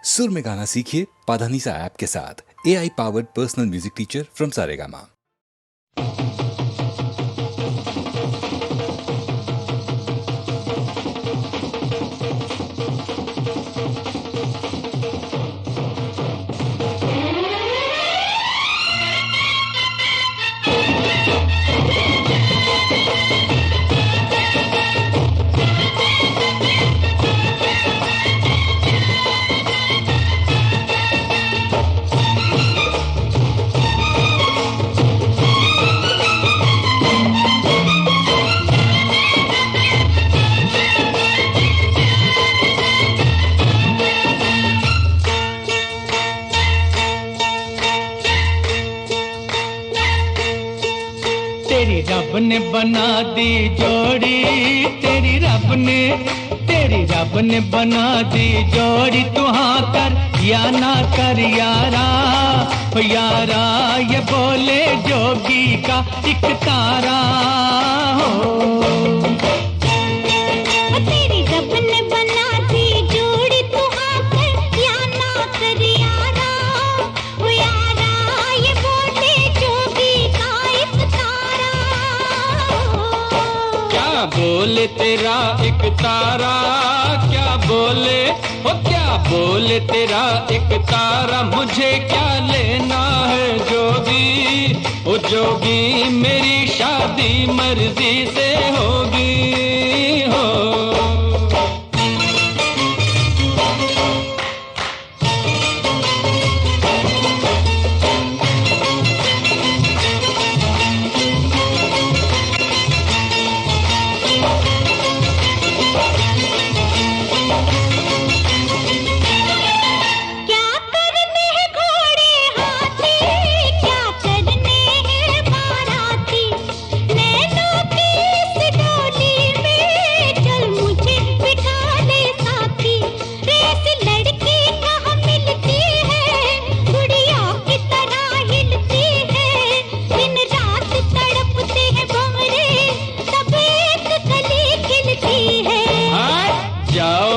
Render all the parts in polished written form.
सुर में गाना सीखिए पाधानीसा ऐप के साथ। AI powered personal music teacher from Saregama. तेरी रब ने बना दी जोड़ी, तेरी रब ने बना दी जोड़ी। तू हाँ कर या ना कर यारा, यारा ये बोले जोगी का एक तारा हो। तेरी रब ने बना दी जोड़ी, तू हाँ कर या ना कर यारा, यारा ये बोले जोगी का एक तारा हो। क्या बोले तेरा एक तारा, क्या बोले ओ क्या बोले तेरा एक तारा। मुझे क्या लेना है जोगी, ओ जोगी मेरी शादी मर्जी से होगी हो।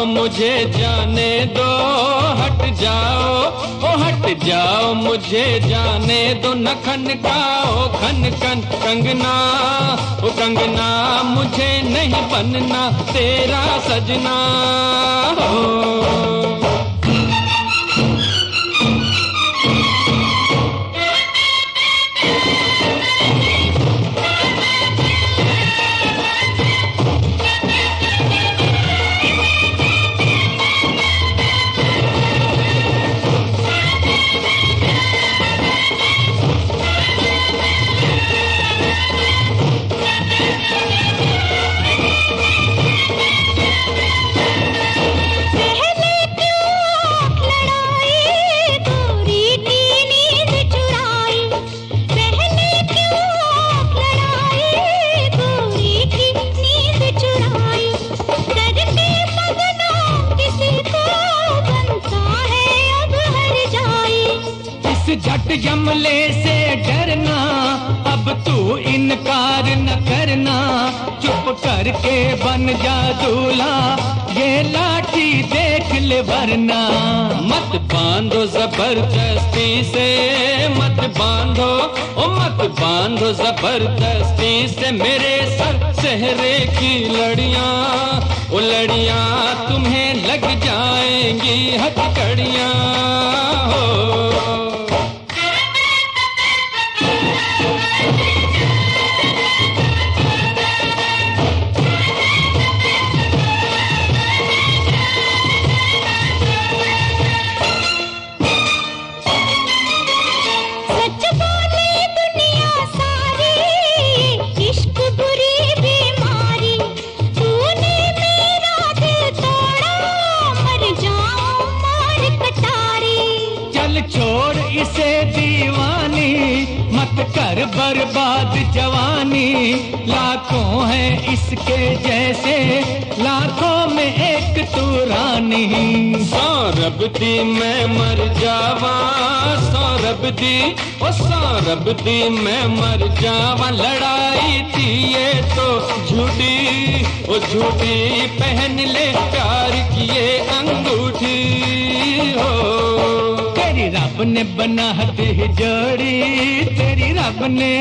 मुझे जाने दो, हट जाओ ओ हट जाओ, मुझे जाने दो। न खनकाओ खन खन कंगना, ओ कंगना मुझे नहीं बनना तेरा सजना हो। झट जमले से डरना, अब तू इनकार न करना। चुप करके बन जा दूल्हा, ये लाठी देख ले वरना। मत बांधो जबरदस्ती से, मत बांधो ओ मत बांधो जबरदस्ती से मेरे सर सेहरे की लड़ियां, ओ लड़ियां तुम्हें लग जाएंगी हथकड़ियां हो। छोड़ इसे दीवानी, मत कर बर्बाद जवानी। लाखों हैं इसके जैसे, लाखों में एक तू रानी। सौरभ दी मैं मर जावा, सौरभ दी ओ सौरभ दी मैं मर जावा। लड़ाई थी ये तो झूठी, ओ झूठी पहन ले प्यार की ये अंगूठी हो। रब ने बना दी जोड़ी, तेरी रब ने,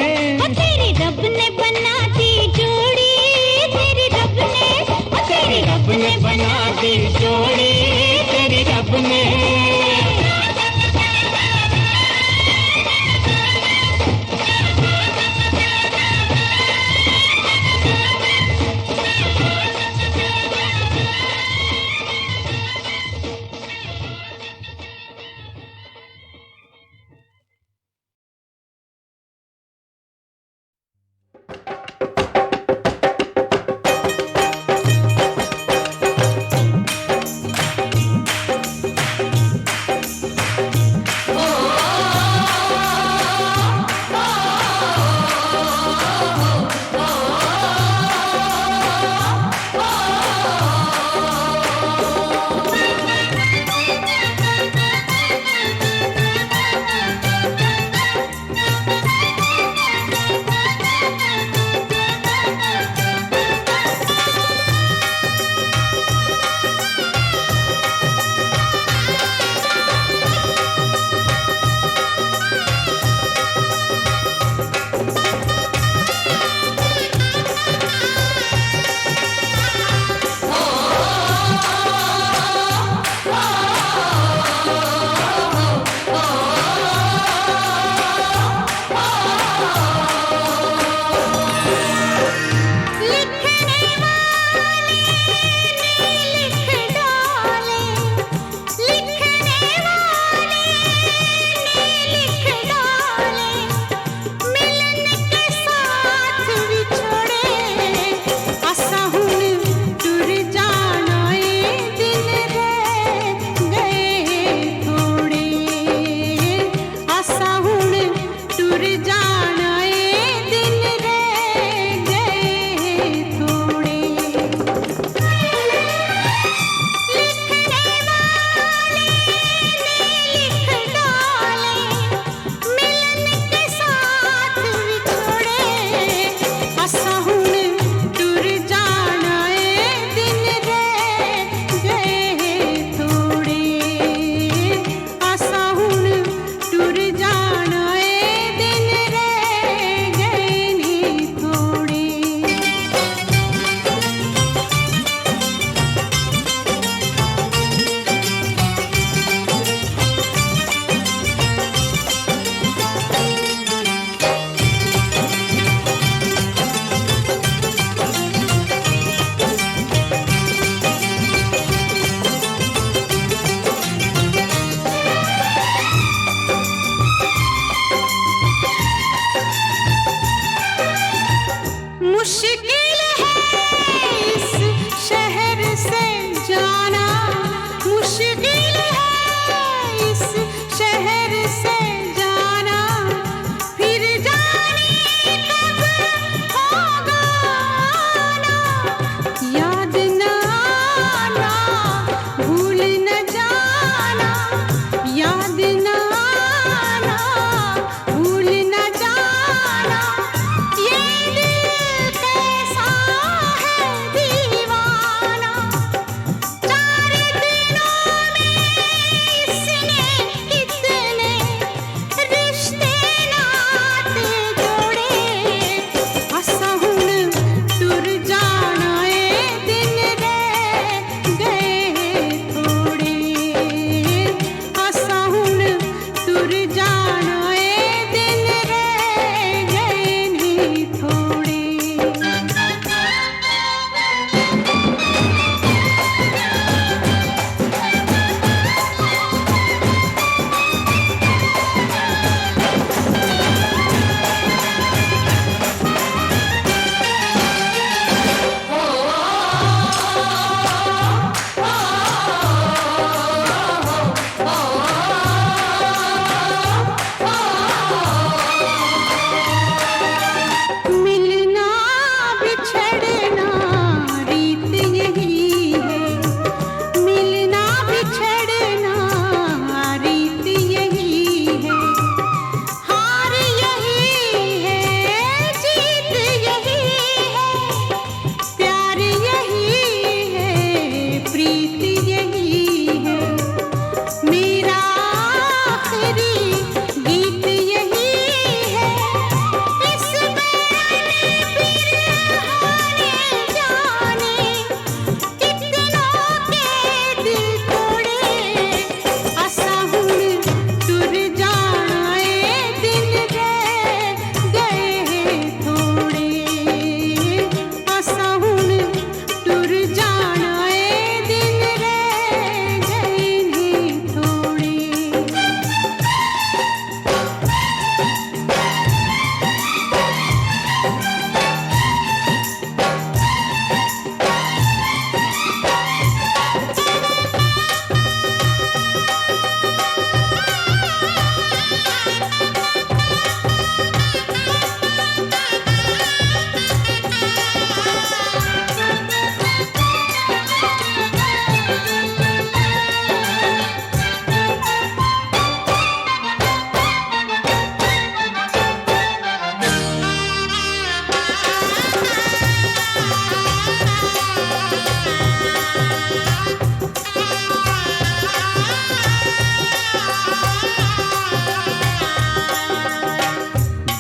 तेरी रब ने बना दी जोड़ी, तेरी रब ने, तेरी रब ने बना दी जोड़ी, तेरी रब ने।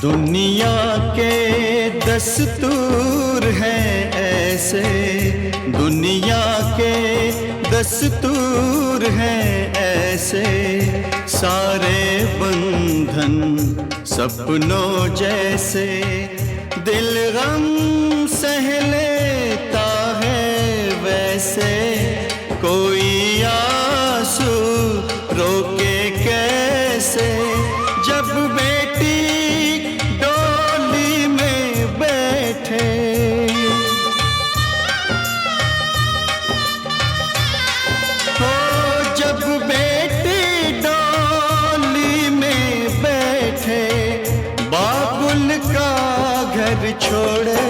दुनिया के दस्तूर हैं ऐसे, दुनिया के दस्तूर हैं ऐसे, सारे बंधन सपनों जैसे, दिल गम सह लेता है वैसे, कोई आंसू रोके कैसे, जब बेटी डोली में बैठे, हो जब बेटी डोली में बैठे, बाबुल का घर छोड़े,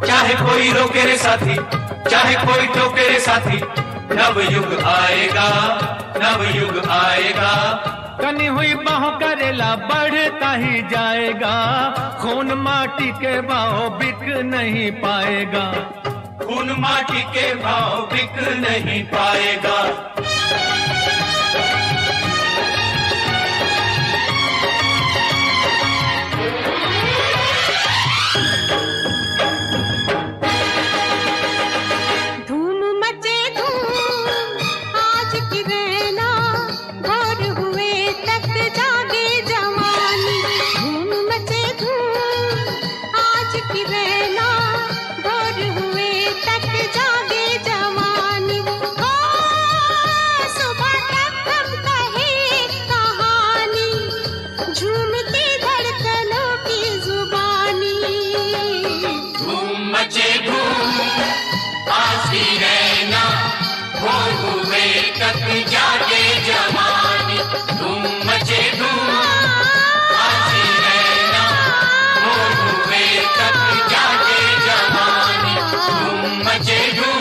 चाहे कोई रोके रे साथी, चाहे कोई टोके रे साथी, नव युग आएगा, नव युग आएगा। कनी हुई बाहों करेला बढ़ता ही जाएगा, खून माटी के भाव बिक नहीं पाएगा, खून माटी के भाव बिक नहीं पाएगा। जागे जवानी, धूम मचे धूम, आसी रहना, भोर हुए तक जागे जवानी, धूम मचे धूम।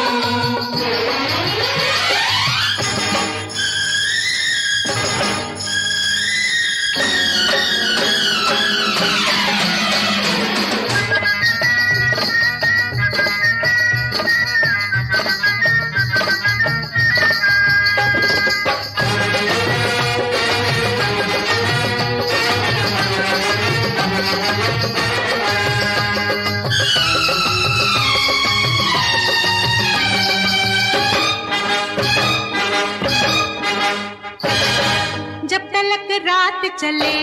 रात चले,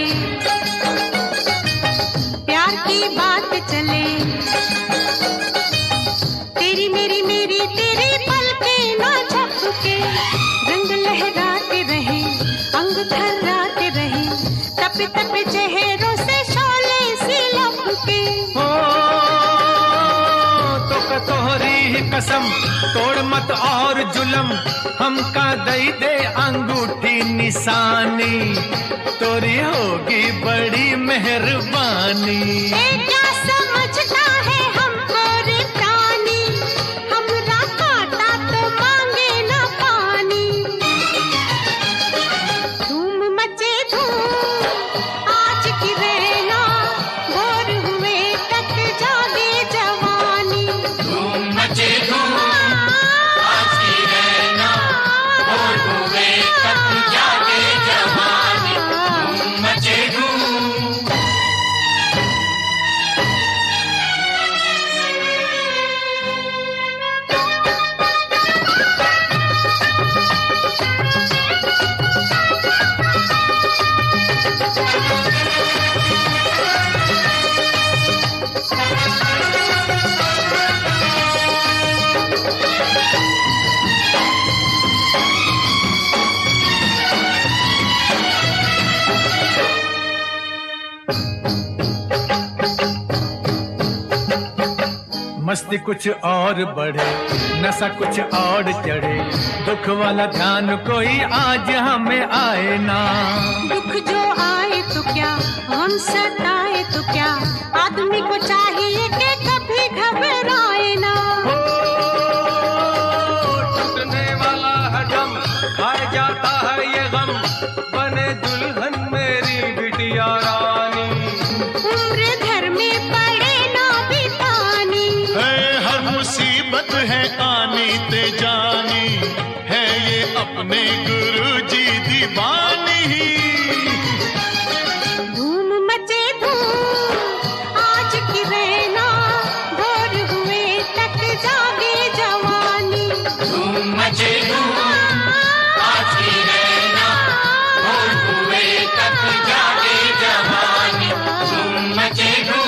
प्यार की बात चले, तेरी मेरी मेरी तेरी पलके ना झपके, रंग लहराते रहे, अंग थर्राते रहे, तप तप चेहरों से शोले सी लपके। हो तो कतोहरी ही कसम, तोड़ मत और जुलम, हमका दई दे अंगूठी निशानी, तोरी होगी बड़ी मेहरबानी। क्या समझता है हमको रे प्राणी, हमरा काटा तो मांगे ना पानी। धूम मचे धूम आज की रहना, भोर हुए तक जागे जवानी, धूम मचे धूम आज की रहना, मस्ती कुछ और बढ़े, नशा कुछ और चढ़े, दुख वाला ध्यान कोई आज हमें आए ना। दुख जो आए तो क्या, हम सताए तो क्या, आदमी को चाहिए कि कभी घबराए ना। टूटने वाला है दम, खाए जाता है ये गम, बने दुल्हन मेरी बिटिया रानी। उम्र घर में पड़े ना बितानी, हर मुसीबत है आनी ते जानी, है ये अपने गुरुजी दीवानी। धूम मचे धूम आज की रहना, भोर हुए तक जागे जवानी। धूम मचे धूम आज की रहना, भोर हुए तक जागे जवानी। धूम मचे धूम।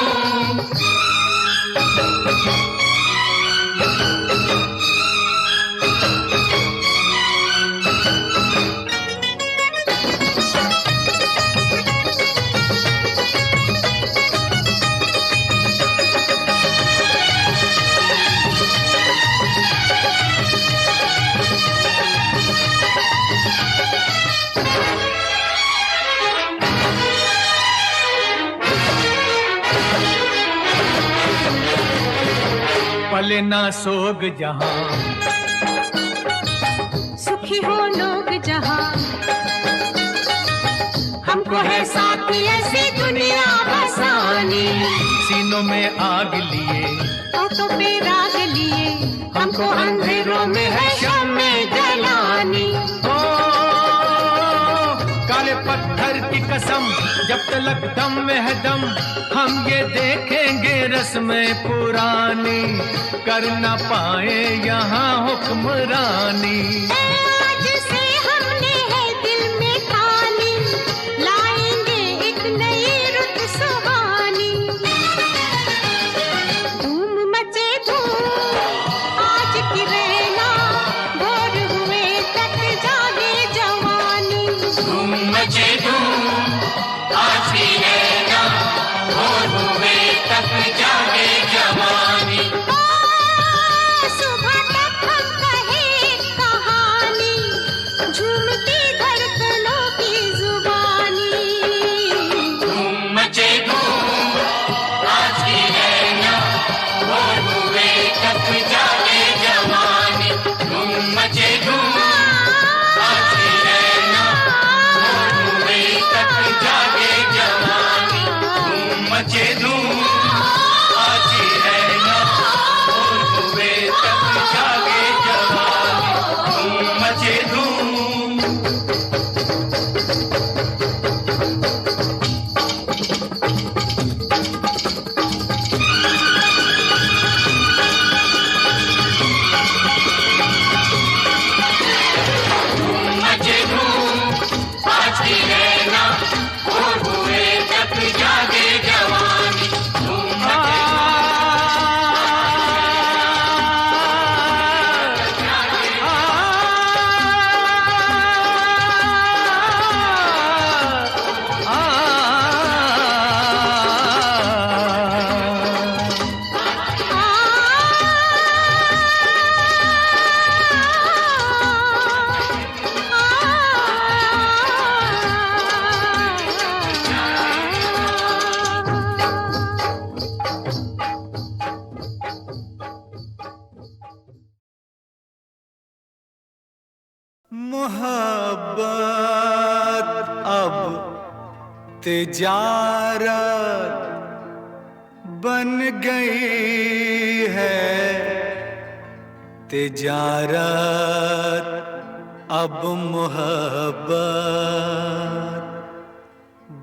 पले ना सोग जहां, सुखी हो लोग जहां, हमको है साथी ऐसी दुनिया बसानी। सीनों में आग लिए, होठों पे राग लिए, हमको अंधेरों में है शामें जलानी। ओ काले पत्थर की कसम, जब तलक दम में है दम, हम ये देखेंगे रस्में पुरानी, कर ना पाए यहाँ हुक्मरानी। आज से हमने है दिल में ठानी, लाएंगे एक नई रुत सुहानी। धूम मचे धूम आज की रहना, भोर हुए तक जागे जवानी। धूम मचे धूम आज की रहना, भोर हुए तक जागे जवानी। सुबह तक हम कहे कहानी, झूमती धड़कनों की जुबानी। धूम मचे धूम आज की रहना, भोर हुए तक जागे जवानी। धूम मचे धूम आज की रहना, भोर हुए तक जागे जवानी। धूम मचे धूम आज की रहना, भोर हुए तक जागे जवानी। धूम मचे धूम। मचे धूम आज की रहना, भोर हुए तक जागे जवानी। धूम मचे मोहब्बत अब तिजारत बन गई है, तिजारत अब मोहब्बत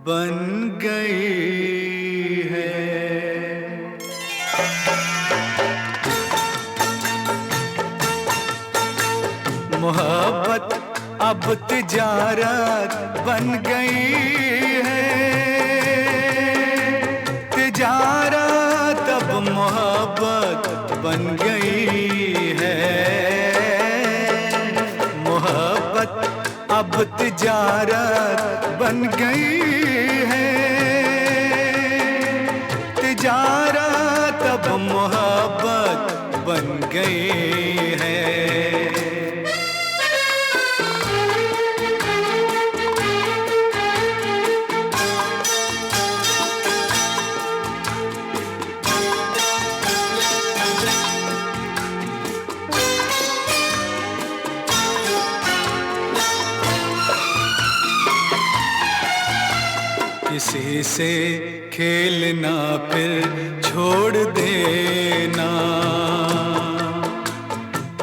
बन गई है। मोहब्बत अब तिजारत बन गई है, तिजारत अब मोहब्बत बन गई है। मोहब्बत अब तिजारत बन गई है, तिजारत अब मोहब्बत गई है। किसी से खेलना फिर छोड़ देना,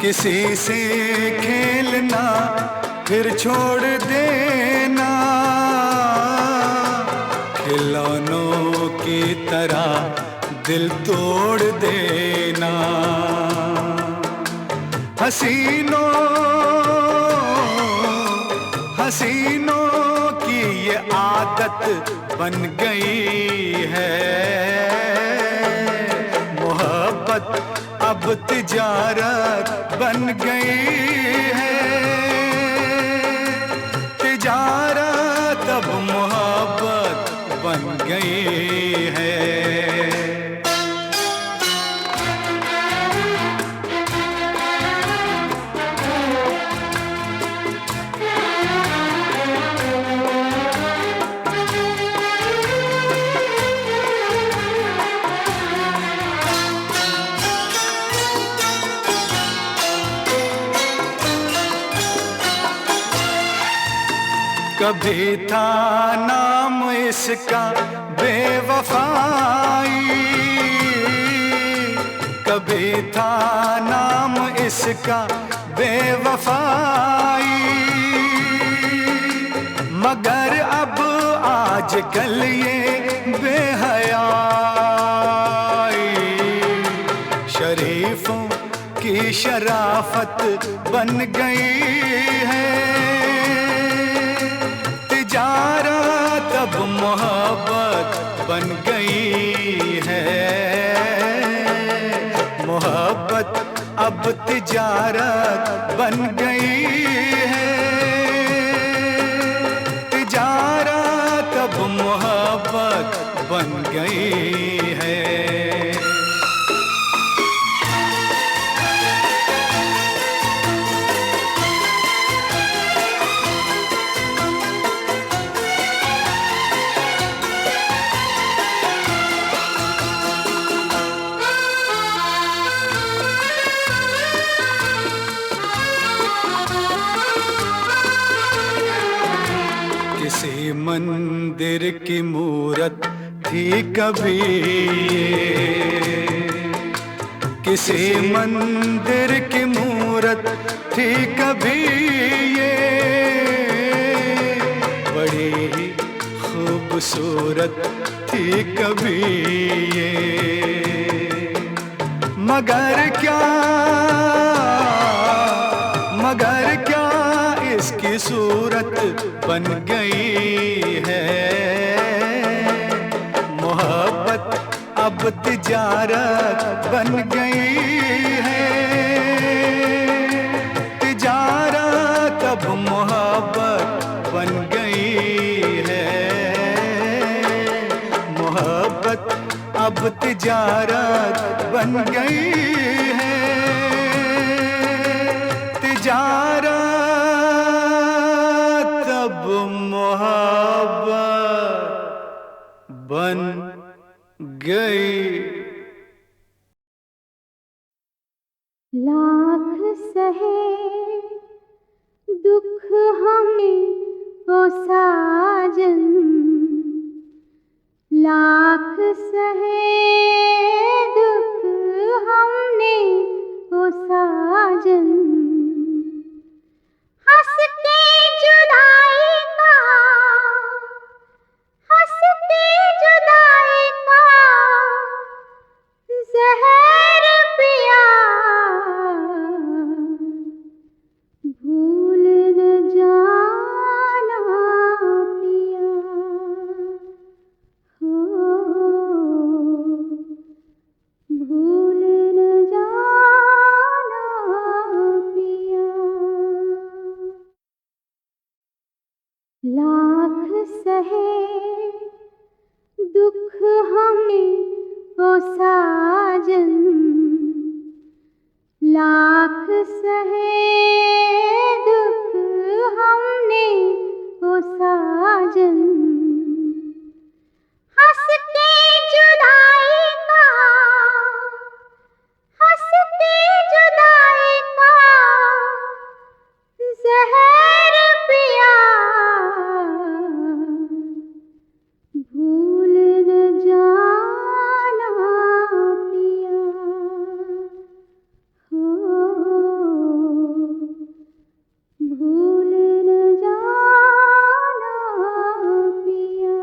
किसी से खेलना फिर छोड़ देना, खिलौनों की तरह दिल तोड़ देना। हसीनों हसीनों की ये आदत बन गई है, मोहब्बत अब तिजारत बन गई है। तिजारत अब मोहब्बत बन गई है। कभी था नाम इसका बेवफाई, कभी था नाम इसका बेवफाई, मगर अब आजकल ये बेहयाई शरीफों की शराफत बन गई है। तिजारत अब मोहब्बत बन गई है, मोहब्बत अब तिजारत बन गई है। तिजारत अब मोहब्बत बन गई है। किसी मंदिर की मूरत थी कभी ये, किसी मंदिर की मूरत थी कभी ये, बड़ी ही खूबसूरत थी कभी ये, मगर क्या इसकी सूरत बन गई है। मोहब्बत अब तिजारत बन गई है। तिजारत अब मोहब्बत बन गई है। मोहब्बत अब तिजारत बन गई है। तिजारत अब मोहब्बत बन गई। लाख सहे दुख हमें ओ साजन, लाख सहे दुख हमने ओ साजन, हंस के जुदाई का, हंस के जुदाई का ज़हर पिया, भूल न जाना पिया, हो भूल न जाना पिया। लाख सहे दुख हमें ओ साजन, लाख सहे दुख हमने ओ साजन, हंस के जुदाई का, हंस के जुदाई का जहर पिया, भूल न जाना पिया, हो भूल न जाना पिया।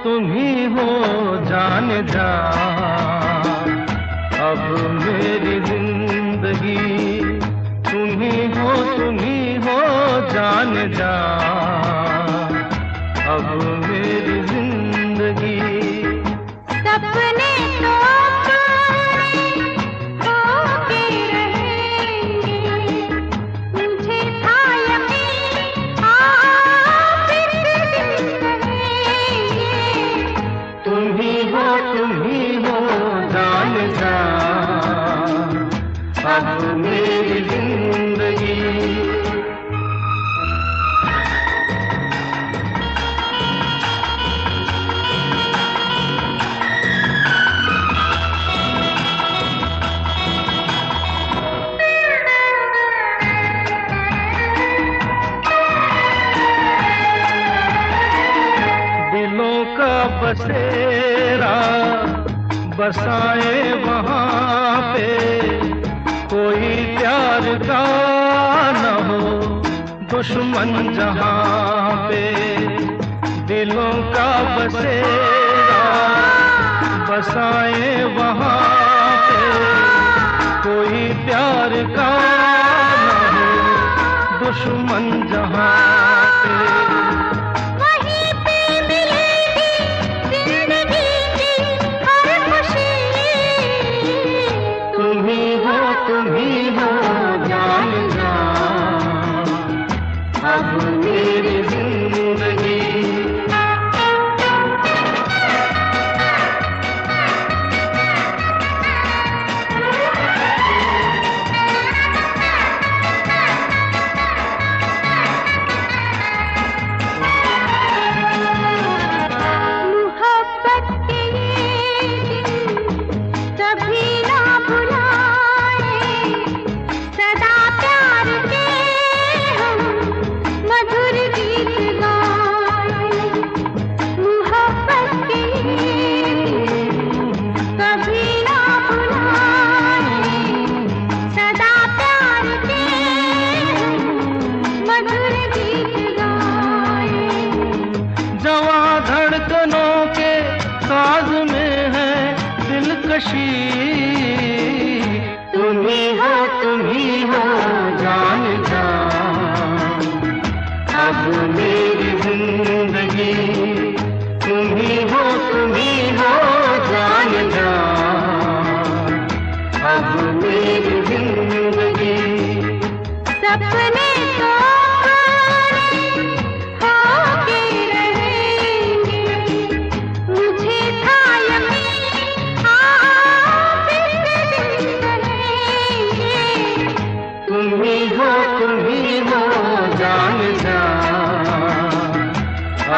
तुम ही हो जान जा, अब मेरी जिंदगी तुम ही हो जान जा, अब मेरी जिंदगी। सपने तो होके रहेंगे, मुझे था यकीन आप एक दिन कहेंगे, तुम ही हो जान जा, अब मेरी जिंदगी। दिलों का बसेरा बसाए वहाँ पे, कोई प्यार का न हो दुश्मन जहाँ पे। दिलों का बसेरा बसाए वहाँ पे, कोई प्यार का न हो दुश्मन जहाँ पे। वहीं पे मिलेगी जिंदगी की हर खुशी, तुम ही हो जान जा, अब मेरी जिंदगी। मोहब्बत के ये दिन कभी ना भुलाए, सदा प्यार के हम मधुर गीत गाए। मोहब्बत के ये दिन कभी ना भुलाए, सदा प्यार के हम मधुर गीत गाए। जवां धड़कनों के साज में है दिलकशी, तुम ही हो जान जा, अब मेरी जिंदगी। तुम ही हो जान जा, अब मेरी जिंदगी। सपने तो होके रहेंगे, मुझे था यकीन आप एक दिन कहेंगे, तुम ही हो जान जा,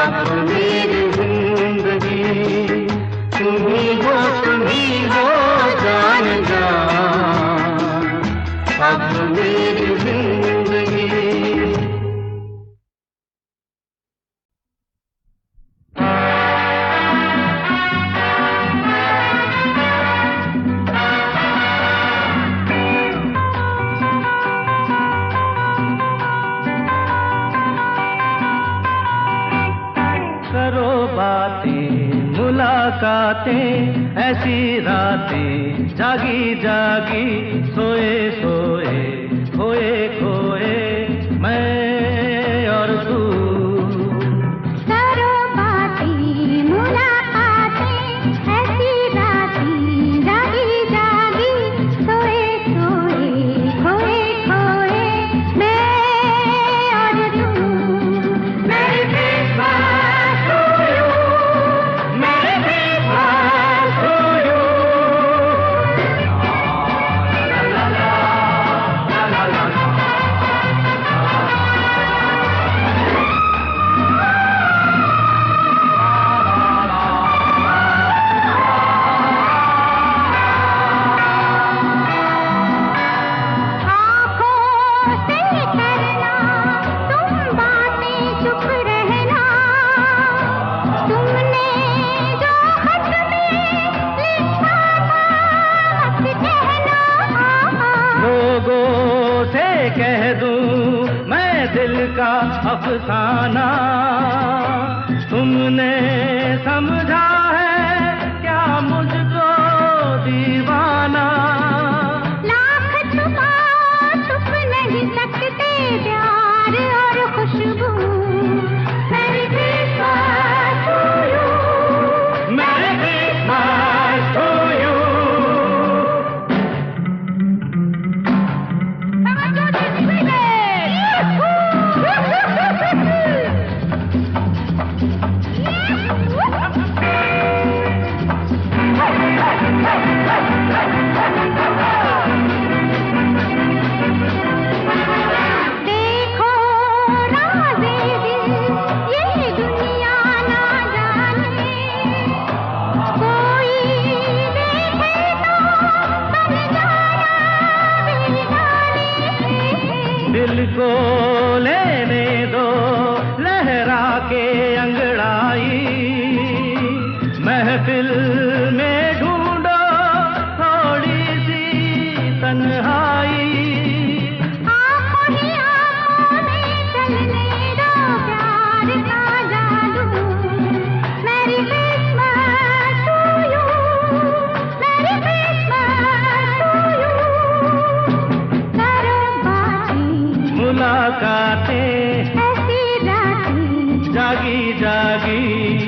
अब मेरी जिंदगी। तुम ही हो जान जा, अब मेरी जिंदगी। मुलाकातें ऐसी रातें जागी जागी सोए सोए खोए खोए मैं और तू करो बातें मुलाकातें ऐसी रातें जागी जागी सोए सोए खोए खोए मैं और तू मेरी Christmas to you, मेरी Christmas to you. La la la la la la la. आँखों से करना तुम बातें चुप रहना तुमने जो खत में लिखा था मत कहना लोगों से कह दूं मैं दिल का अफसाना तुमने समझा है क्या मुझको दीवाना लाख छुपा छुप नहीं सकते प्यार और खुशबू मेरी Christmas to you मेरी Christmas to you. देखो राज़े दिल ये दुनिया ना जाने कोई देखे तो बन जाना बेगाने दिल को लेने दो लहरा के अंगड़ाई महफिल में ढूंढो थोड़ी सी तन्हाई आँखों ही आँखों में चलने दो प्यार का जादू मेरी Christmas to you मेरी Christmas to you करो बातें मुलाकातें ऐसी रातें जागी जागी